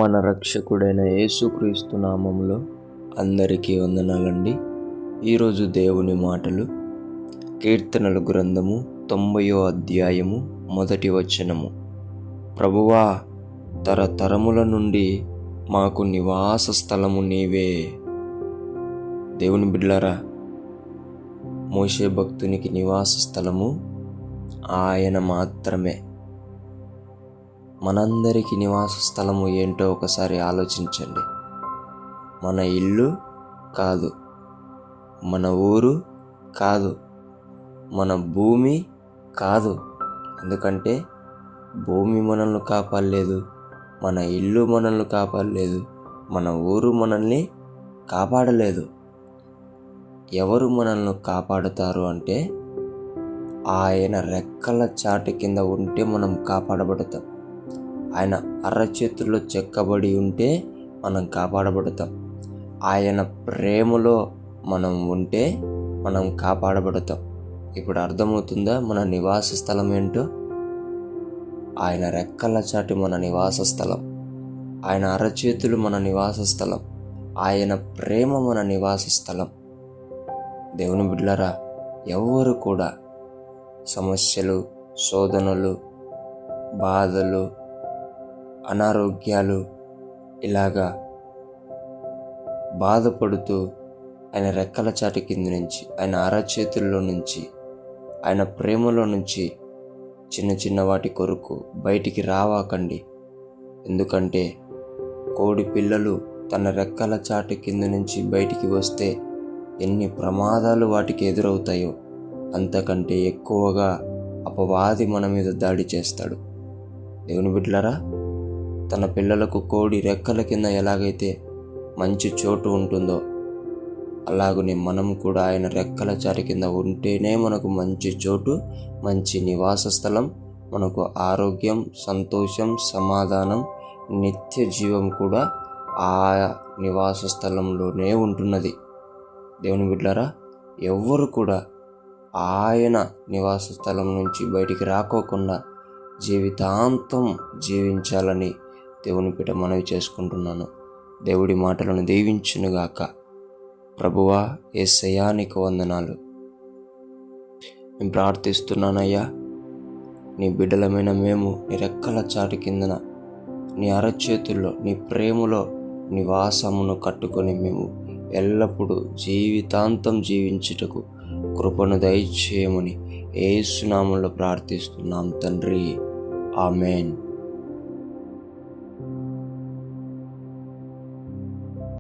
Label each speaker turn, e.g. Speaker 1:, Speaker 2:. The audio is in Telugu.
Speaker 1: మన రక్షకుడైన యేసుక్రీస్తు నామములో అందరికీ వందనాలండి. ఈరోజు దేవుని మాటలు కీర్తనల గ్రంథము 90వ అధ్యాయము 1వ వచనము. ప్రభువా, తరతరముల నుండి మాకు నివాస స్థలము నీవే. దేవుని బిడ్డలారా, మోషే భక్తునికి నివాస స్థలము ఆయన మాత్రమే. మనందరికీ నివాస స్థలము ఏంటో ఒకసారి ఆలోచించండి. మన ఇల్లు కాదు, మన ఊరు కాదు, మన భూమి కాదు. ఎందుకంటే భూమి మనల్ని కాపాడలేదు, మన ఇల్లు మనల్ని కాపాడలేదు, మన ఊరు మనల్ని కాపాడలేదు. ఎవరు మనల్ని కాపాడుతారు అంటే ఆయన రెక్కల చాటు కింద ఉంటే మనం కాపాడబడతాం. ఆయన అరచేతుల్లో చెక్కబడి ఉంటే మనం కాపాడబడతాం. ఆయన ప్రేమలో మనం ఉంటే మనం కాపాడబడతాం. ఇప్పుడు అర్థమవుతుందా మన నివాస స్థలం ఏంటో? ఆయన రెక్కల చాటు మన నివాస స్థలం, ఆయన అరచేతులు మన నివాస స్థలం, ఆయన ప్రేమ మన నివాస స్థలం. దేవుని బిడ్డలారా, ఎవరు కూడా సమస్యలు, శోధనలు, బాధలు, అనారోగ్యాలు ఇలాగా బాధపడుతూ ఆయన రెక్కల చాటు కింద నుంచి, ఆయన అరచేతుల్లో నుంచి, ఆయన ప్రేమలో నుంచి చిన్న చిన్న వాటి కొరకు బయటికి రావాకండి. ఎందుకంటే కోడి పిల్లలు తన రెక్కల చాటు కింద నుంచి బయటికి వస్తే ఎన్ని ప్రమాదాలు వాటికి ఎదురవుతాయో అంతకంటే ఎక్కువగా అపవాది మన మీద దాడి చేస్తాడు. దేవుని బిడ్డలారా, తన పిల్లలకు కోడి రెక్కల కింద ఎలాగైతే మంచి చోటు ఉంటుందో అలాగనే మనం కూడా ఆయన రెక్కల చాటు కింద ఉంటేనే మనకు మంచి చోటు, మంచి నివాస స్థలం, మనకు ఆరోగ్యం, సంతోషం, సమాధానం, నిత్య జీవం కూడా ఆ నివాస స్థలంలోనే ఉంటున్నది. దేవుని బిడ్డలారా, ఎవ్వరు కూడా ఆయన నివాస స్థలం నుంచి బయటికి రాకోకుండా జీవితాంతం జీవించాలని దేవుని పేట మనవి చేసుకుంటున్నాను. దేవుడి మాటలను దీవించునుగాక. ప్రభువా, యేసయ్యా నీకు వందనాలు. నేను ప్రార్థిస్తున్నానయ్యా, నీ బిడ్డలమైన మేము నీ రెక్కల చాటు కిందన, నీ అరచేతుల్లో, నీ ప్రేమలో నివాసమును కట్టుకొని మేము ఎల్లప్పుడూ జీవితాంతం జీవించుటకు కృపను దయచేయమని యేసు నామములో ప్రార్థిస్తున్నాం తండ్రి. ఆమేన్.